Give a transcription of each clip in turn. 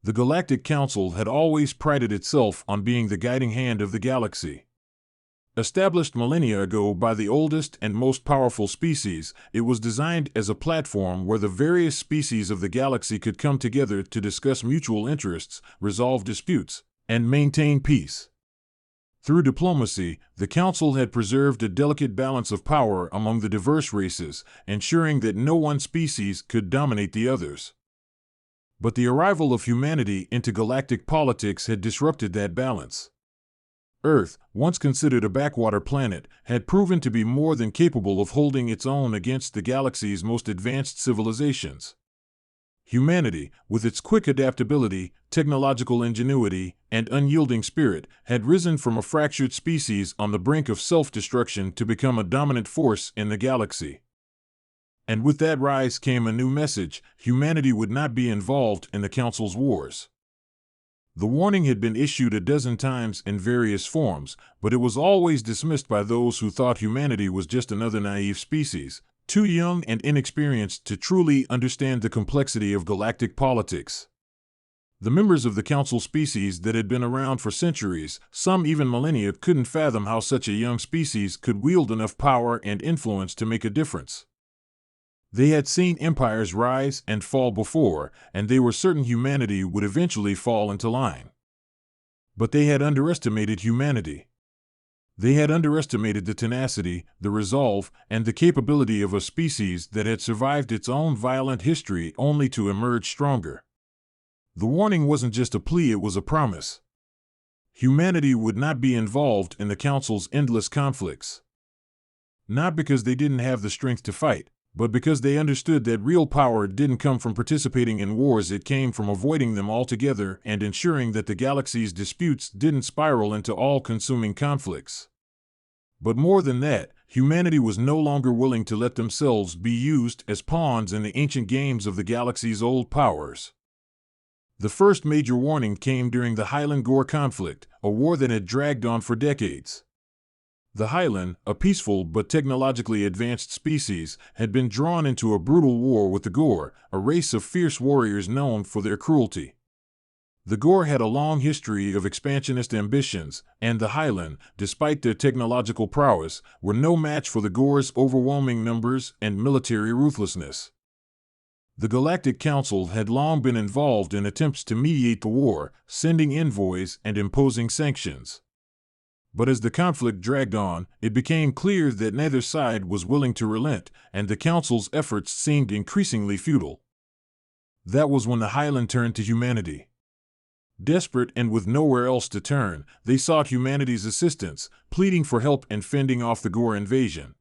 The Galactic Council had always prided itself on being the guiding hand of the galaxy. Established millennia ago by the oldest and most powerful species, it was designed as a platform where the various species of the galaxy could come together to discuss mutual interests, resolve disputes, and maintain peace. Through diplomacy, the Council had preserved a delicate balance of power among the diverse races, ensuring that no one species could dominate the others. But the arrival of humanity into galactic politics had disrupted that balance. Earth, once considered a backwater planet, had proven to be more than capable of holding its own against the galaxy's most advanced civilizations. Humanity, with its quick adaptability, technological ingenuity, and unyielding spirit, had risen from a fractured species on the brink of self-destruction to become a dominant force in the galaxy. And with that rise came a new message: humanity would not be involved in the Council's wars. The warning had been issued a dozen times in various forms, but it was always dismissed by those who thought humanity was just another naive species, too young and inexperienced to truly understand the complexity of galactic politics. The members of the Council species that had been around for centuries, some even millennia, couldn't fathom how such a young species could wield enough power and influence to make a difference. They had seen empires rise and fall before, and they were certain humanity would eventually fall into line. But they had underestimated humanity. They had underestimated the tenacity, the resolve, and the capability of a species that had survived its own violent history only to emerge stronger. The warning wasn't just a plea, it was a promise. Humanity would not be involved in the Council's endless conflicts. Not because they didn't have the strength to fight, but because they understood that real power didn't come from participating in wars, it came from avoiding them altogether and ensuring that the galaxy's disputes didn't spiral into all-consuming conflicts. But more than that, humanity was no longer willing to let themselves be used as pawns in the ancient games of the galaxy's old powers. The first major warning came during the Highland-Gore conflict, a war that had dragged on for decades. The Highland, a peaceful but technologically advanced species, had been drawn into a brutal war with the Gore, a race of fierce warriors known for their cruelty. The Gore had a long history of expansionist ambitions, and the Highland, despite their technological prowess, were no match for the Gore's overwhelming numbers and military ruthlessness. The Galactic Council had long been involved in attempts to mediate the war, sending envoys and imposing sanctions. But as the conflict dragged on, it became clear that neither side was willing to relent, and the Council's efforts seemed increasingly futile. That was when the Highland turned to humanity. Desperate and with nowhere else to turn, they sought humanity's assistance, pleading for help in fending off the Gore invasion.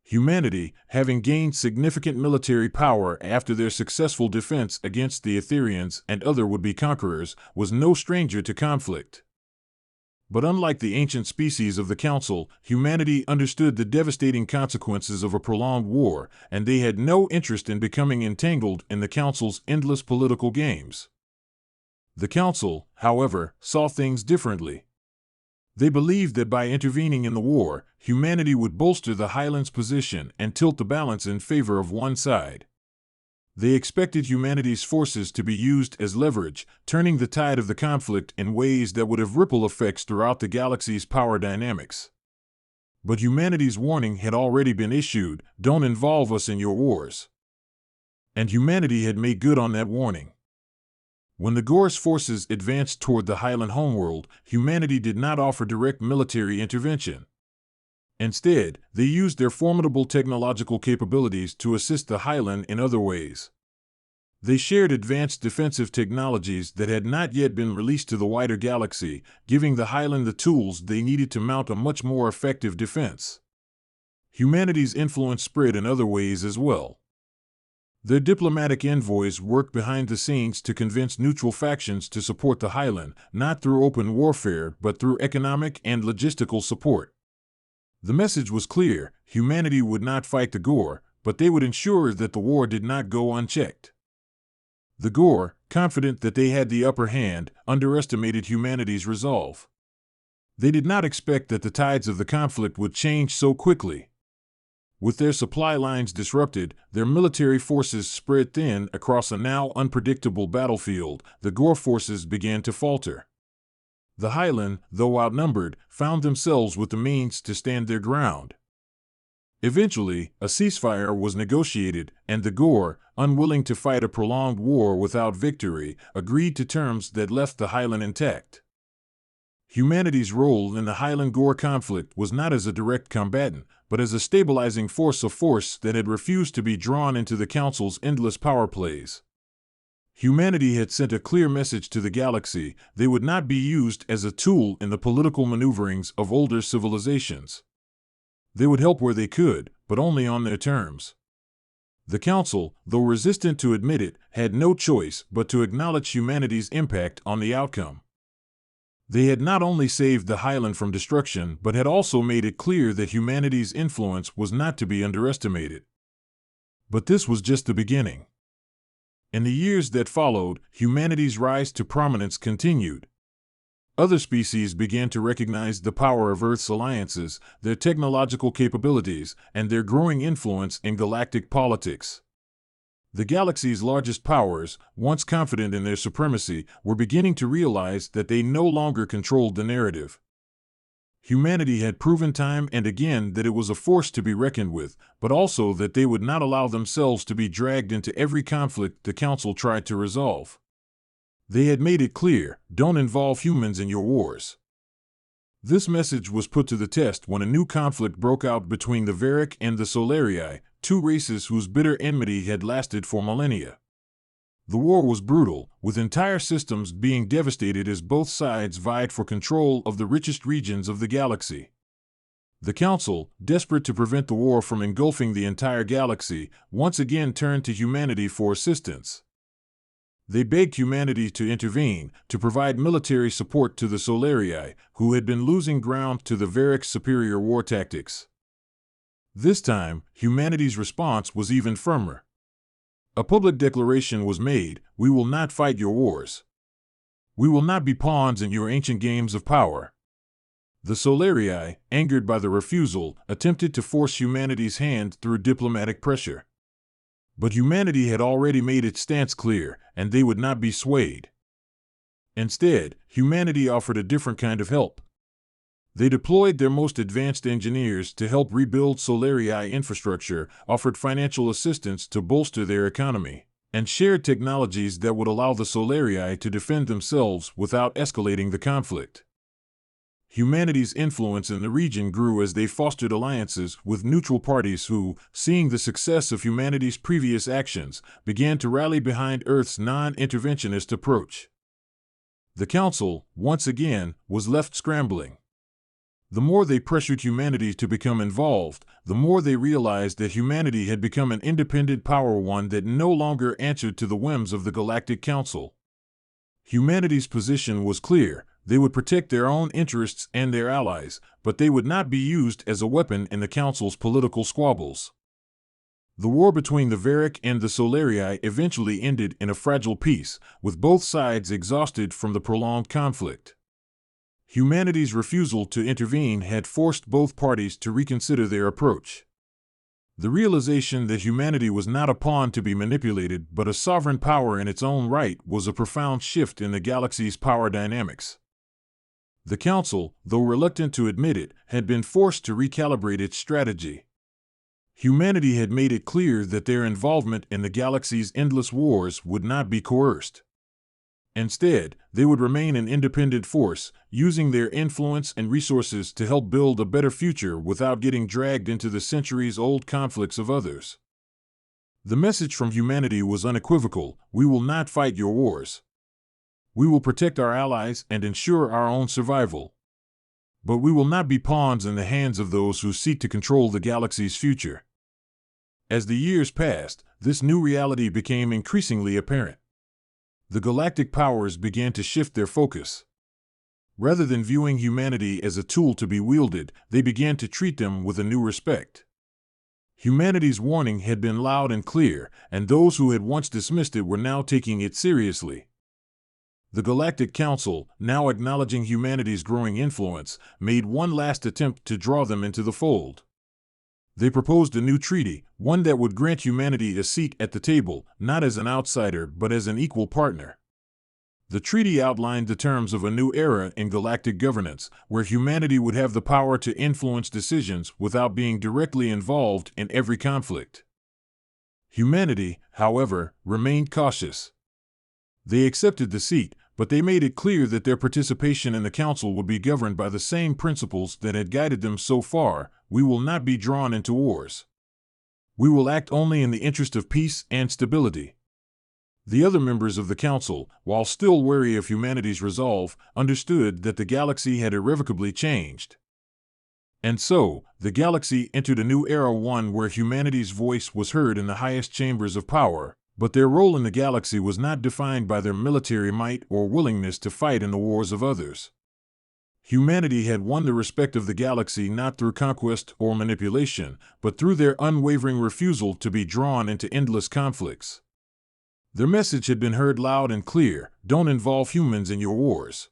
Humanity, having gained significant military power after their successful defense against the Etherians and other would-be conquerors, was no stranger to conflict. But unlike the ancient species of the Council, humanity understood the devastating consequences of a prolonged war, and they had no interest in becoming entangled in the Council's endless political games. The Council, however, saw things differently. They believed that by intervening in the war, humanity would bolster the Highlands' position and tilt the balance in favor of one side. They expected humanity's forces to be used as leverage, turning the tide of the conflict in ways that would have ripple effects throughout the galaxy's power dynamics. But humanity's warning had already been issued: don't involve us in your wars. And humanity had made good on that warning. When the Gore's forces advanced toward the Highland homeworld, humanity did not offer direct military intervention. Instead, they used their formidable technological capabilities to assist the Highland in other ways. They shared advanced defensive technologies that had not yet been released to the wider galaxy, giving the Highland the tools they needed to mount a much more effective defense. Humanity's influence spread in other ways as well. Their diplomatic envoys worked behind the scenes to convince neutral factions to support the Highland, not through open warfare but through economic and logistical support. The message was clear: humanity would not fight the Gore, but they would ensure that the war did not go unchecked. The Gore, confident that they had the upper hand, underestimated humanity's resolve. They did not expect that the tides of the conflict would change so quickly. With their supply lines disrupted, their military forces spread thin across a now unpredictable battlefield, the Gore forces began to falter. The Highland, though outnumbered, found themselves with the means to stand their ground. Eventually, a ceasefire was negotiated, and the Gore, unwilling to fight a prolonged war without victory, agreed to terms that left the Highland intact. Humanity's role in the Highland-Gore conflict was not as a direct combatant, but as a stabilizing force that had refused to be drawn into the Council's endless power plays. Humanity had sent a clear message to the galaxy: they would not be used as a tool in the political maneuverings of older civilizations. They would help where they could, but only on their terms. The Council, though resistant to admit it, had no choice but to acknowledge humanity's impact on the outcome. They had not only saved the Highland from destruction, but had also made it clear that humanity's influence was not to be underestimated. But this was just the beginning. In the years that followed, humanity's rise to prominence continued. Other species began to recognize the power of Earth's alliances, their technological capabilities, and their growing influence in galactic politics. The galaxy's largest powers, once confident in their supremacy, were beginning to realize that they no longer controlled the narrative. Humanity had proven time and again that it was a force to be reckoned with, but also that they would not allow themselves to be dragged into every conflict the Council tried to resolve. They had made it clear: don't involve humans in your wars. This message was put to the test when a new conflict broke out between the Varick and the Solarii, two races whose bitter enmity had lasted for millennia. The war was brutal, with entire systems being devastated as both sides vied for control of the richest regions of the galaxy. The Council, desperate to prevent the war from engulfing the entire galaxy, once again turned to humanity for assistance. They begged humanity to intervene, to provide military support to the Solarii, who had been losing ground to the Varick's superior war tactics. This time, humanity's response was even firmer. A public declaration was made: we will not fight your wars. We will not be pawns in your ancient games of power. The Solarii, angered by the refusal, attempted to force humanity's hand through diplomatic pressure. But humanity had already made its stance clear, and they would not be swayed. Instead, humanity offered a different kind of help. They deployed their most advanced engineers to help rebuild Solarii infrastructure, offered financial assistance to bolster their economy, and shared technologies that would allow the Solarii to defend themselves without escalating the conflict. Humanity's influence in the region grew as they fostered alliances with neutral parties who, seeing the success of humanity's previous actions, began to rally behind Earth's non-interventionist approach. The Council, once again, was left scrambling. The more they pressured humanity to become involved, the more they realized that humanity had become an independent power, one that no longer answered to the whims of the Galactic Council. Humanity's position was clear: they would protect their own interests and their allies, but they would not be used as a weapon in the Council's political squabbles. The war between the Varick and the Solarii eventually ended in a fragile peace, with both sides exhausted from the prolonged conflict. Humanity's refusal to intervene had forced both parties to reconsider their approach. The realization that humanity was not a pawn to be manipulated but a sovereign power in its own right was a profound shift in the galaxy's power dynamics. The Council, though reluctant to admit it, had been forced to recalibrate its strategy. Humanity had made it clear that their involvement in the galaxy's endless wars would not be coerced. Instead, they would remain an independent force, using their influence and resources to help build a better future without getting dragged into the centuries-old conflicts of others. The message from humanity was unequivocal: we will not fight your wars. We will protect our allies and ensure our own survival. But we will not be pawns in the hands of those who seek to control the galaxy's future. As the years passed, this new reality became increasingly apparent. The galactic powers began to shift their focus. Rather than viewing humanity as a tool to be wielded, they began to treat them with a new respect. Humanity's warning had been loud and clear, and those who had once dismissed it were now taking it seriously. The Galactic Council, now acknowledging humanity's growing influence, made one last attempt to draw them into the fold. They proposed a new treaty, one that would grant humanity a seat at the table, not as an outsider but as an equal partner. The treaty outlined the terms of a new era in galactic governance, where humanity would have the power to influence decisions without being directly involved in every conflict. Humanity, however, remained cautious. They accepted the seat, but they made it clear that their participation in the council would be governed by the same principles that had guided them so far. We will not be drawn into wars. We will act only in the interest of peace and stability. The other members of the council, while still wary of humanity's resolve, understood that the galaxy had irrevocably changed. And so, the galaxy entered a new era, one where humanity's voice was heard in the highest chambers of power, but their role in the galaxy was not defined by their military might or willingness to fight in the wars of others. Humanity had won the respect of the galaxy not through conquest or manipulation, but through their unwavering refusal to be drawn into endless conflicts. Their message had been heard loud and clear: don't involve humans in your wars.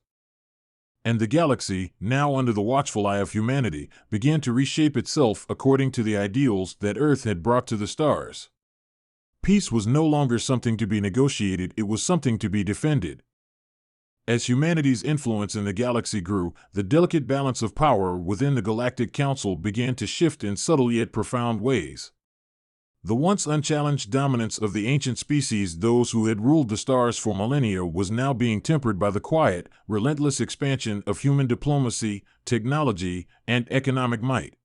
And the galaxy, now under the watchful eye of humanity, began to reshape itself according to the ideals that Earth had brought to the stars. Peace was no longer something to be negotiated, it was something to be defended. As humanity's influence in the galaxy grew, the delicate balance of power within the Galactic Council began to shift in subtle yet profound ways. The once unchallenged dominance of the ancient species, those who had ruled the stars for millennia, was now being tempered by the quiet, relentless expansion of human diplomacy, technology, and economic might.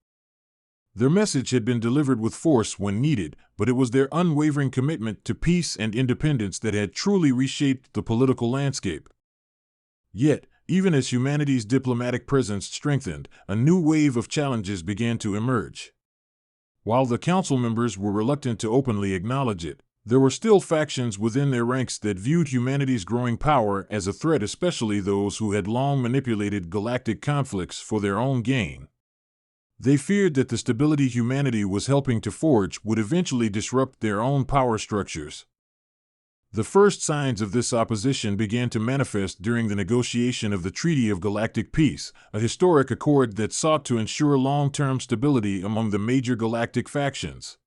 Their message had been delivered with force when needed, but it was their unwavering commitment to peace and independence that had truly reshaped the political landscape. Yet, even as humanity's diplomatic presence strengthened, a new wave of challenges began to emerge. While the council members were reluctant to openly acknowledge it, there were still factions within their ranks that viewed humanity's growing power as a threat, especially those who had long manipulated galactic conflicts for their own gain. They feared that the stability humanity was helping to forge would eventually disrupt their own power structures. The first signs of this opposition began to manifest during the negotiation of the Treaty of Galactic Peace, a historic accord that sought to ensure long-term stability among the major galactic factions.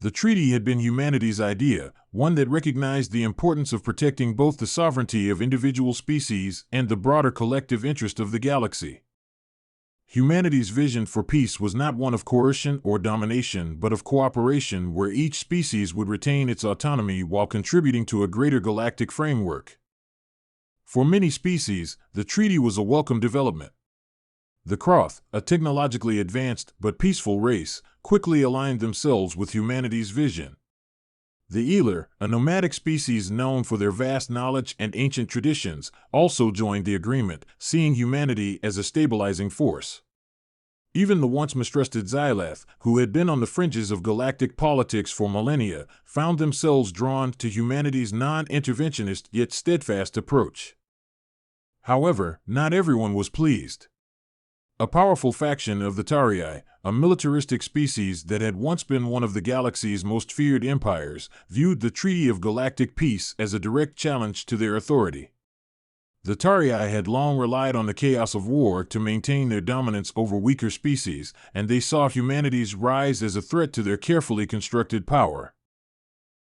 The treaty had been humanity's idea, one that recognized the importance of protecting both the sovereignty of individual species and the broader collective interest of the galaxy. Humanity's vision for peace was not one of coercion or domination, but of cooperation, where each species would retain its autonomy while contributing to a greater galactic framework. For many species, the treaty was a welcome development. The Kroth, a technologically advanced but peaceful race, quickly aligned themselves with humanity's vision. The Eeler, a nomadic species known for their vast knowledge and ancient traditions, also joined the agreement, seeing humanity as a stabilizing force. Even the once mistrusted Xylath, who had been on the fringes of galactic politics for millennia, found themselves drawn to humanity's non-interventionist yet steadfast approach. However, not everyone was pleased. A powerful faction of the Tarii, a militaristic species that had once been one of the galaxy's most feared empires, viewed the Treaty of Galactic Peace as a direct challenge to their authority. The Tarii had long relied on the chaos of war to maintain their dominance over weaker species, and they saw humanity's rise as a threat to their carefully constructed power.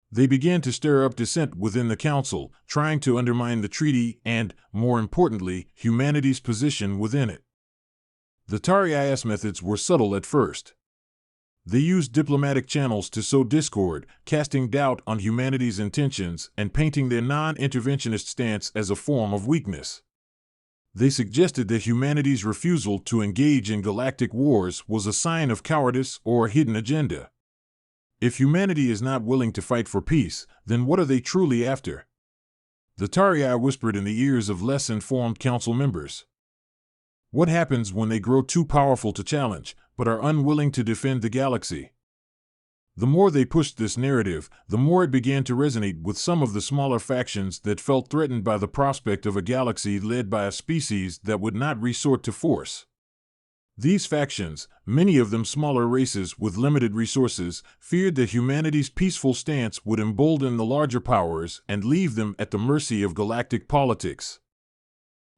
They began to stir up dissent within the council, trying to undermine the treaty and, more importantly, humanity's position within it. The Tarii's methods were subtle at first. They used diplomatic channels to sow discord, casting doubt on humanity's intentions and painting their non-interventionist stance as a form of weakness. They suggested that humanity's refusal to engage in galactic wars was a sign of cowardice or a hidden agenda. If humanity is not willing to fight for peace, then what are they truly after? The Tarii whispered in the ears of less informed council members. What happens when they grow too powerful to challenge, but are unwilling to defend the galaxy? The more they pushed this narrative, the more it began to resonate with some of the smaller factions that felt threatened by the prospect of a galaxy led by a species that would not resort to force. These factions, many of them smaller races with limited resources, feared that humanity's peaceful stance would embolden the larger powers and leave them at the mercy of galactic politics.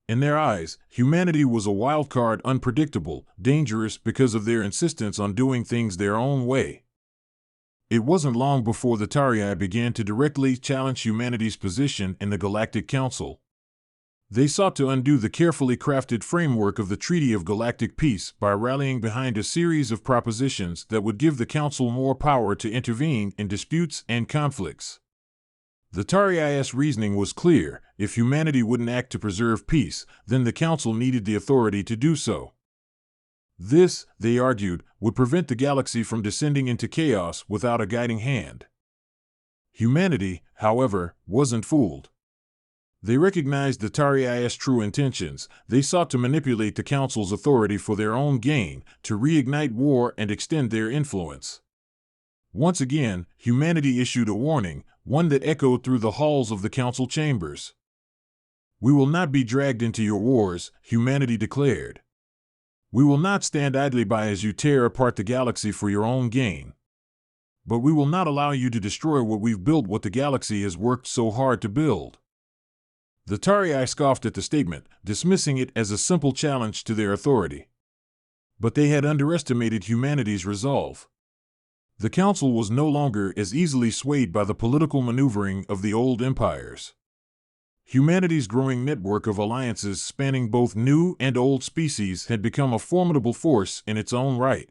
In their eyes, humanity was a wildcard, unpredictable, dangerous because of their insistence on doing things their own way. It wasn't long before the Tarii began to directly challenge humanity's position in the Galactic Council. They sought to undo the carefully crafted framework of the Treaty of Galactic Peace by rallying behind a series of propositions that would give the Council more power to intervene in disputes and conflicts. The Tarii's reasoning was clear: if humanity wouldn't act to preserve peace, then the Council needed the authority to do so. This, they argued, would prevent the galaxy from descending into chaos without a guiding hand. Humanity, however, wasn't fooled. They recognized the Tarii's true intentions. They sought to manipulate the Council's authority for their own gain, to reignite war and extend their influence. Once again, humanity issued a warning, one that echoed through the halls of the Council chambers. "We will not be dragged into your wars," humanity declared. "We will not stand idly by as you tear apart the galaxy for your own gain. But we will not allow you to destroy what we've built, what the galaxy has worked so hard to build." The Tarii scoffed at the statement, dismissing it as a simple challenge to their authority. But they had underestimated humanity's resolve. The Council was no longer as easily swayed by the political maneuvering of the old empires. Humanity's growing network of alliances spanning both new and old species had become a formidable force in its own right.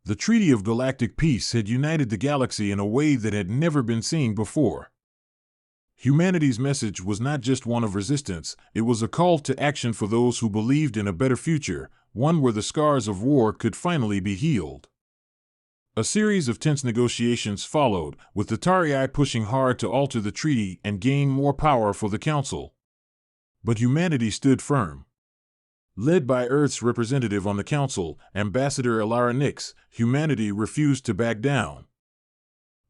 The Treaty of Galactic Peace had united the galaxy in a way that had never been seen before. Humanity's message was not just one of resistance, it was a call to action for those who believed in a better future, one where the scars of war could finally be healed. A series of tense negotiations followed, with the Tarii pushing hard to alter the treaty and gain more power for the Council. But humanity stood firm. Led by Earth's representative on the Council, Ambassador Elara Nix, humanity refused to back down.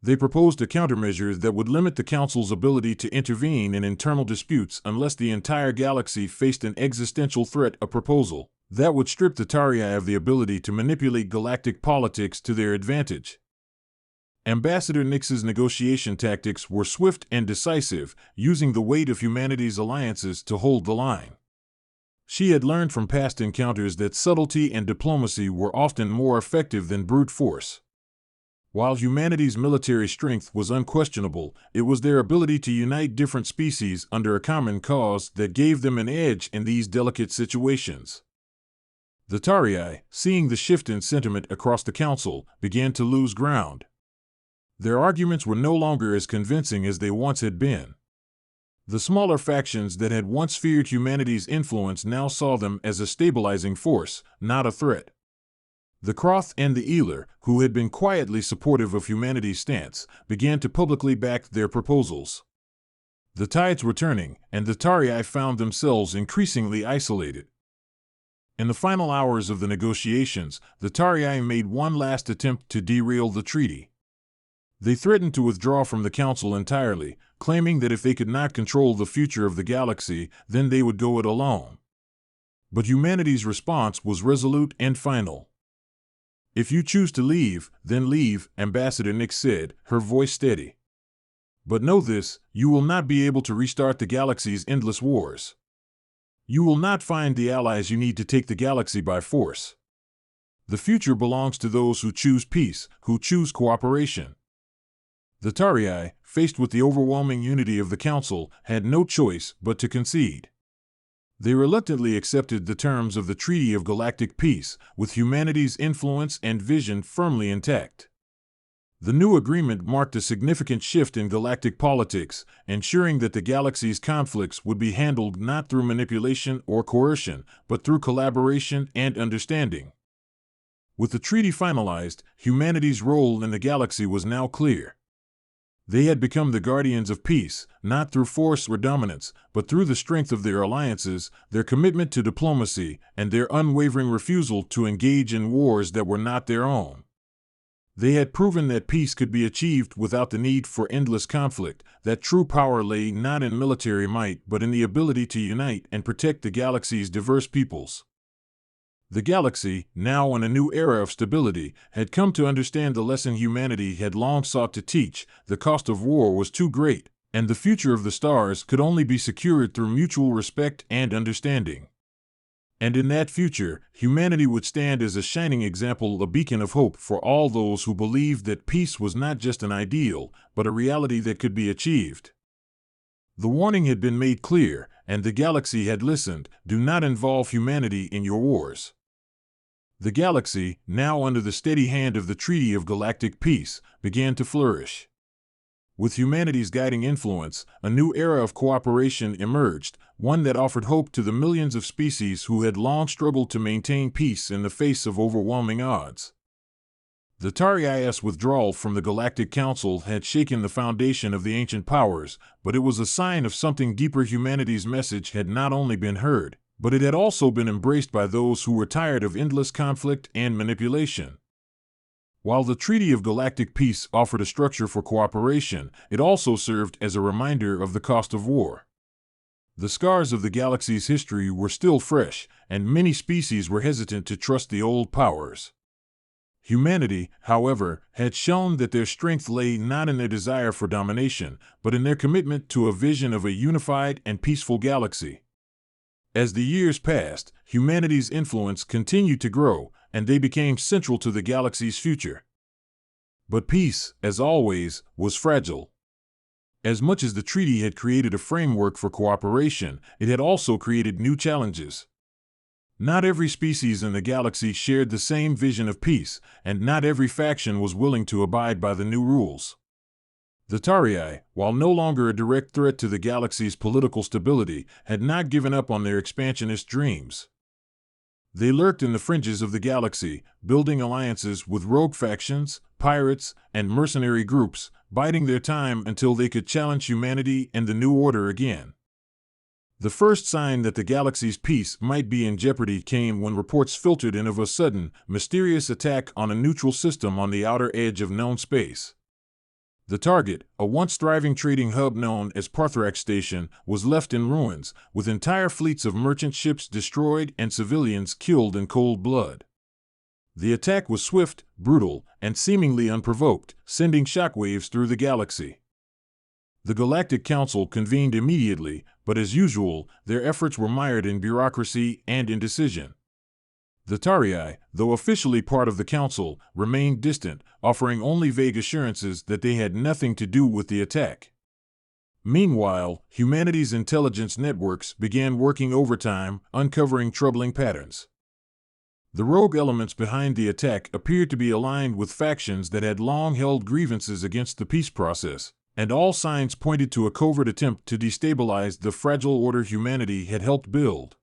They proposed a countermeasure that would limit the Council's ability to intervene in internal disputes unless the entire galaxy faced an existential threat, a proposal that would strip the Tarii of the ability to manipulate galactic politics to their advantage. Ambassador Nix's negotiation tactics were swift and decisive, using the weight of humanity's alliances to hold the line. She had learned from past encounters that subtlety and diplomacy were often more effective than brute force. While humanity's military strength was unquestionable, it was their ability to unite different species under a common cause that gave them an edge in these delicate situations. The Tarii, seeing the shift in sentiment across the Council, began to lose ground. Their arguments were no longer as convincing as they once had been. The smaller factions that had once feared humanity's influence now saw them as a stabilizing force, not a threat. The Kroth and the Ealer, who had been quietly supportive of humanity's stance, began to publicly back their proposals. The tides were turning, and the Tarii found themselves increasingly isolated. In the final hours of the negotiations, the Tarii made one last attempt to derail the treaty. They threatened to withdraw from the Council entirely, claiming that if they could not control the future of the galaxy, then they would go it alone. But humanity's response was resolute and final. "If you choose to leave, then leave," Ambassador Nix said, her voice steady. "But know this, you will not be able to restart the galaxy's endless wars. You will not find the allies you need to take the galaxy by force. The future belongs to those who choose peace, who choose cooperation." The Tarii, faced with the overwhelming unity of the Council, had no choice but to concede. They reluctantly accepted the terms of the Treaty of Galactic Peace, with humanity's influence and vision firmly intact. The new agreement marked a significant shift in galactic politics, ensuring that the galaxy's conflicts would be handled not through manipulation or coercion, but through collaboration and understanding. With the treaty finalized, humanity's role in the galaxy was now clear. They had become the guardians of peace, not through force or dominance, but through the strength of their alliances, their commitment to diplomacy, and their unwavering refusal to engage in wars that were not their own. They had proven that peace could be achieved without the need for endless conflict, that true power lay not in military might but in the ability to unite and protect the galaxy's diverse peoples. The galaxy, now in a new era of stability, had come to understand the lesson humanity had long sought to teach: the cost of war was too great, and the future of the stars could only be secured through mutual respect and understanding. And in that future, humanity would stand as a shining example, a beacon of hope for all those who believed that peace was not just an ideal, but a reality that could be achieved. The warning had been made clear, and the galaxy had listened: do not involve humanity in your wars. The galaxy, now under the steady hand of the Treaty of Galactic Peace, began to flourish. With humanity's guiding influence, a new era of cooperation emerged, one that offered hope to the millions of species who had long struggled to maintain peace in the face of overwhelming odds. The Tari's withdrawal from the Galactic Council had shaken the foundation of the ancient powers, but it was a sign of something deeper. Humanity's message had not only been heard, but it had also been embraced by those who were tired of endless conflict and manipulation. While the Treaty of Galactic Peace offered a structure for cooperation, it also served as a reminder of the cost of war. The scars of the galaxy's history were still fresh, and many species were hesitant to trust the old powers. Humanity, however, had shown that their strength lay not in their desire for domination, but in their commitment to a vision of a unified and peaceful galaxy. As the years passed, humanity's influence continued to grow, and they became central to the galaxy's future. But peace, as always, was fragile. As much as the treaty had created a framework for cooperation, it had also created new challenges. Not every species in the galaxy shared the same vision of peace, and not every faction was willing to abide by the new rules. The Tarii, while no longer a direct threat to the galaxy's political stability, had not given up on their expansionist dreams. They lurked in the fringes of the galaxy, building alliances with rogue factions, pirates, and mercenary groups, biding their time until they could challenge humanity and the New Order again. The first sign that the galaxy's peace might be in jeopardy came when reports filtered in of a sudden, mysterious attack on a neutral system on the outer edge of known space. The target, a once thriving trading hub known as Parthrax Station, was left in ruins, with entire fleets of merchant ships destroyed and civilians killed in cold blood. The attack was swift, brutal, and seemingly unprovoked, sending shockwaves through the galaxy. The Galactic Council convened immediately, but as usual, their efforts were mired in bureaucracy and indecision. The Tarii, though officially part of the Council, remained distant, offering only vague assurances that they had nothing to do with the attack. Meanwhile, humanity's intelligence networks began working overtime, uncovering troubling patterns. The rogue elements behind the attack appeared to be aligned with factions that had long held grievances against the peace process, and all signs pointed to a covert attempt to destabilize the fragile order humanity had helped build.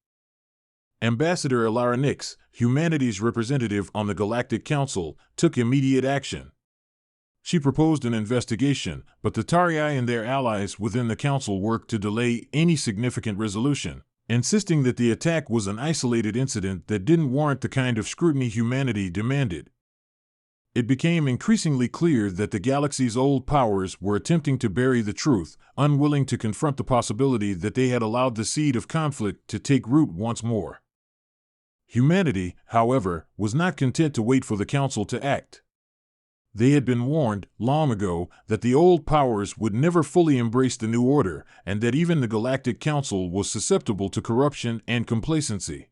Ambassador Elara Nix, humanity's representative on the Galactic Council, took immediate action. She proposed an investigation, but the Tarii and their allies within the Council worked to delay any significant resolution, insisting that the attack was an isolated incident that didn't warrant the kind of scrutiny humanity demanded. It became increasingly clear that the galaxy's old powers were attempting to bury the truth, unwilling to confront the possibility that they had allowed the seed of conflict to take root once more. Humanity, however, was not content to wait for the Council to act. They had been warned, long ago, that the old powers would never fully embrace the new order, and that even the Galactic Council was susceptible to corruption and complacency.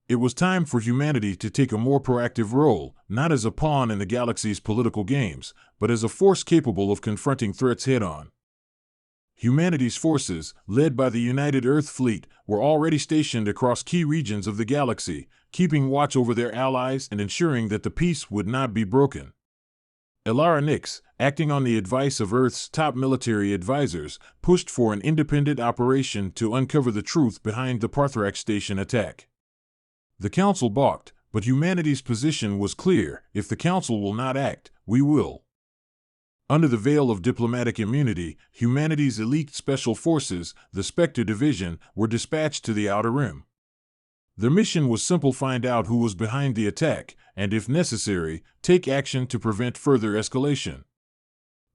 It was time for humanity to take a more proactive role, not as a pawn in the galaxy's political games, but as a force capable of confronting threats head-on. Humanity's forces, led by the United Earth Fleet, were already stationed across key regions of the galaxy, keeping watch over their allies and ensuring that the peace would not be broken. Elara Nix, acting on the advice of Earth's top military advisors, pushed for an independent operation to uncover the truth behind the Parthrax Station attack. The Council balked, but humanity's position was clear: if the Council will not act, we will. Under the veil of diplomatic immunity, humanity's elite special forces, the Spectre Division, were dispatched to the Outer Rim. Their mission was simple: find out who was behind the attack, and if necessary, take action to prevent further escalation.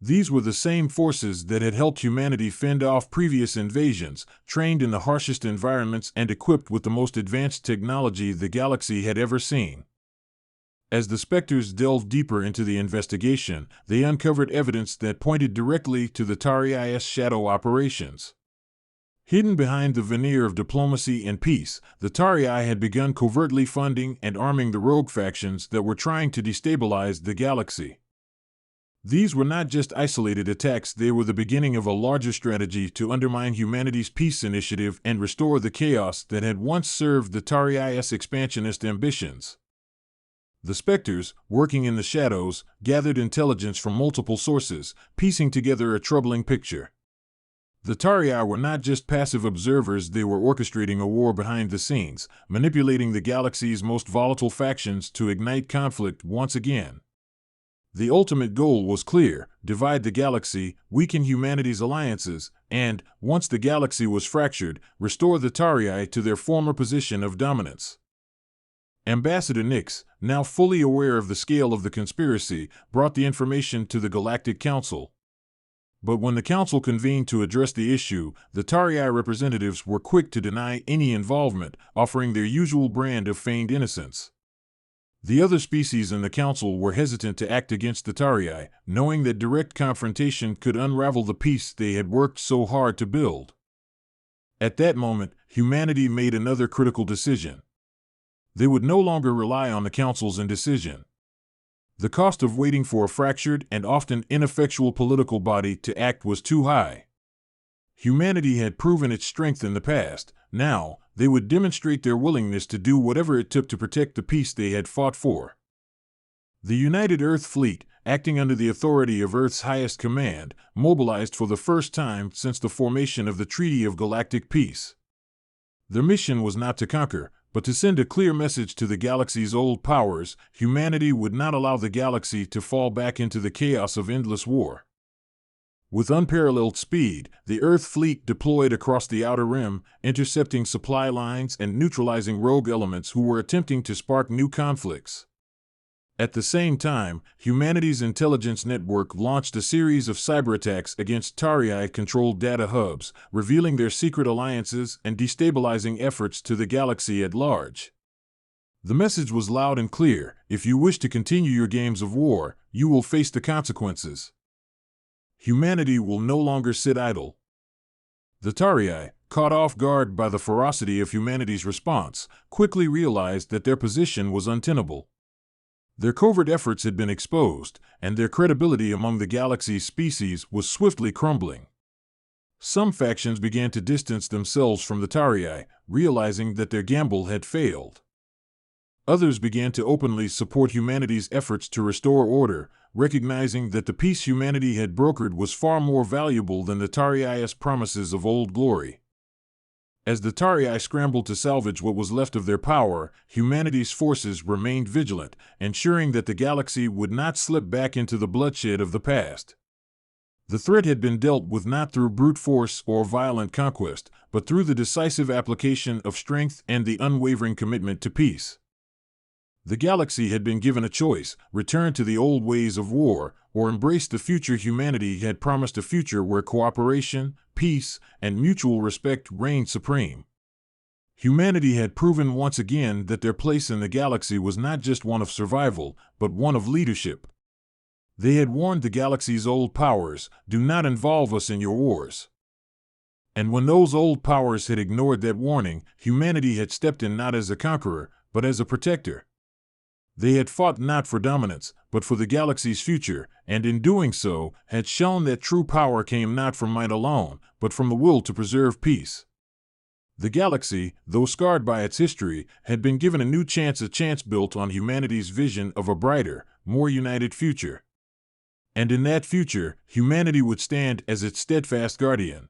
These were the same forces that had helped humanity fend off previous invasions, trained in the harshest environments and equipped with the most advanced technology the galaxy had ever seen. As the Spectres delved deeper into the investigation, they uncovered evidence that pointed directly to the Tari's shadow operations. Hidden behind the veneer of diplomacy and peace, the Tari had begun covertly funding and arming the rogue factions that were trying to destabilize the galaxy. These were not just isolated attacks, they were the beginning of a larger strategy to undermine humanity's peace initiative and restore the chaos that had once served the Tari's expansionist ambitions. The Spectres, working in the shadows, gathered intelligence from multiple sources, piecing together a troubling picture. The Tari were not just passive observers, they were orchestrating a war behind the scenes, manipulating the galaxy's most volatile factions to ignite conflict once again. The ultimate goal was clear: divide the galaxy, weaken humanity's alliances, and, once the galaxy was fractured, restore the Tari to their former position of dominance. Ambassador Nix, now fully aware of the scale of the conspiracy, brought the information to the Galactic Council. But when the Council convened to address the issue, the Tari representatives were quick to deny any involvement, offering their usual brand of feigned innocence. The other species in the Council were hesitant to act against the Tari, knowing that direct confrontation could unravel the peace they had worked so hard to build. At that moment, humanity made another critical decision. They would no longer rely on the Council's indecision. The cost of waiting for a fractured and often ineffectual political body to act was too high. Humanity had proven its strength in the past. Now, they would demonstrate their willingness to do whatever it took to protect the peace they had fought for. The United Earth Fleet, acting under the authority of Earth's highest command, mobilized for the first time since the formation of the Treaty of Galactic Peace. Their mission was not to conquer, but to send a clear message to the galaxy's old powers: humanity would not allow the galaxy to fall back into the chaos of endless war. With unparalleled speed, the Earth fleet deployed across the Outer Rim, intercepting supply lines and neutralizing rogue elements who were attempting to spark new conflicts. At the same time, humanity's intelligence network launched a series of cyberattacks against Tari-controlled data hubs, revealing their secret alliances and destabilizing efforts to the galaxy at large. The message was loud and clear: if you wish to continue your games of war, you will face the consequences. Humanity will no longer sit idle. The Tari, caught off guard by the ferocity of humanity's response, quickly realized that their position was untenable. Their covert efforts had been exposed, and their credibility among the galaxy's species was swiftly crumbling. Some factions began to distance themselves from the Tari, realizing that their gamble had failed. Others began to openly support humanity's efforts to restore order, recognizing that the peace humanity had brokered was far more valuable than the Tari's promises of old glory. As the Tari scrambled to salvage what was left of their power, humanity's forces remained vigilant, ensuring that the galaxy would not slip back into the bloodshed of the past. The threat had been dealt with not through brute force or violent conquest, but through the decisive application of strength and the unwavering commitment to peace. The galaxy had been given a choice: return to the old ways of war, or embrace the future humanity had promised, a future where cooperation, peace, and mutual respect reigned supreme. Humanity had proven once again that their place in the galaxy was not just one of survival, but one of leadership. They had warned the galaxy's old powers: do not involve us in your wars. And when those old powers had ignored that warning, humanity had stepped in not as a conqueror, but as a protector. They had fought not for dominance, but for the galaxy's future, and in doing so, had shown that true power came not from might alone, but from the will to preserve peace. The galaxy, though scarred by its history, had been given a new chance, a chance built on humanity's vision of a brighter, more united future. And in that future, humanity would stand as its steadfast guardian.